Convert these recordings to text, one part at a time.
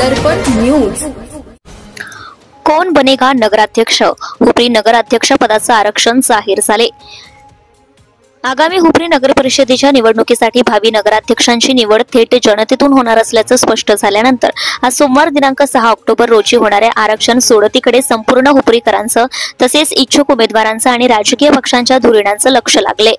दर्पण news. कोण बनेगा नगराध्यक्ष? हुपरी नगराध्यक्ष पदाचं आरक्षण जाहीर झाले। आगामी हुपरी नगर परिषदेच्या निवडणुकीसाठी भावी नगराध्यक्षांची निवड थेट जनतेतून होणार असल्याचं स्पष्ट झाल्यानंतर आज सोमवार दिनांक 6 ऑक्टोबर रोजी होणाऱ्या आरक्षण सोडतीकडे संपूर्ण हुपरीकरांचं तसेच इच्छुक उमेदवारांचं आणि राजकीय पक्षांच्या धुरीणांचं लक्ष लागले।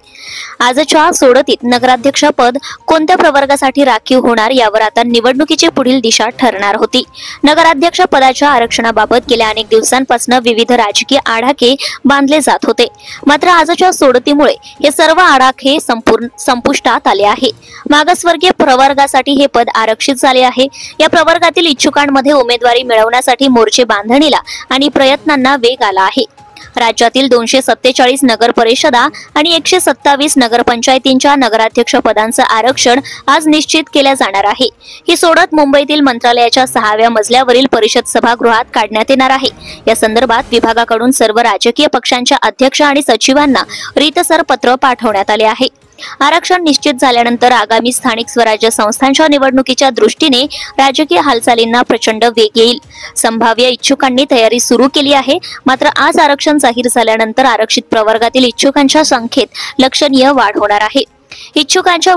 आजच्या सोडतीत नगराध्यक्ष पद कोणत्या प्रवर्गासाठी राखीव होणार यावर आता निवडणुकीची पुढील दिशा ठरणार होती। नगराध्यक्ष पदाच्या आरक्षणाबाबत गेल्या अनेक दिवसांपासून विविध राजकीय आडाखे बांधले जात होते, मात्र आजच्या सोडतीमुळे हे सर्व आडाखे संपुष्टात आले आहे। मागासवर्गीय प्रवर्गासाठी हे पद आरक्षित झाले आहे। या प्रवर्गातील इच्छुकांमध्ये उमेदवारी मिळवण्यासाठी मोर्चे बांधणीला आणि प्रयत्नांना वेग आला आहे। राज्यातील 247 नगर परिषदा आणि 127 नगरपंचायतींच्या नगराध्यक्ष पदांचं आरक्षण आज निश्चित केले जाणार आहे। ही सोडत मुंबईतील मंत्रालयाच्या 6व्या मजल्यावरील परिषद सभागृहात काढण्यात येणार आहे। या संदर्भात विभागाकडून सर्व राजकीय पक्षांच्या अध्यक्ष आणि सचिवांना रीतसर पत्र पाठवण्यात आले आहे। आरक्षण निश्चित झाल्यानंतर आगामी स्थानिक स्वराज्य संस्थांच्या निवडणुकीच्या दृष्टीने राजकीय हालचालींना प्रचंड वेग येईल। संभाव्य इच्छुकांनी तयारी सुरू केली आहे, मात्र आज आरक्षण जाहीर झाल्यानंतर आरक्षित प्रवर्गातील इच्छुकांच्या संख्येत लक्षणीय वाढ होणार आहे। इच्छुकांच्या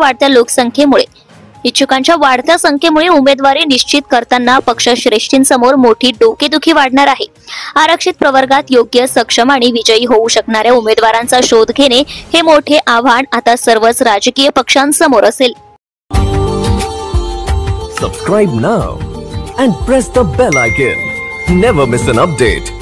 वाढत्या संख्येमुळे उमेदवारी निश्चित करताना पक्षश्रेष्ठींसमोर मोठी डोकेदुखी वाढणार आहे। आरक्षित प्रवर्गात योग्य, सक्षम आणि विजयी होऊ शकणाऱ्या उमेदवारांचा शोध घेणे हे मोठे आव्हान आता सर्वच राजकीय पक्षांसमोर असेल। Subscribe now and press the bell icon. Never miss an update.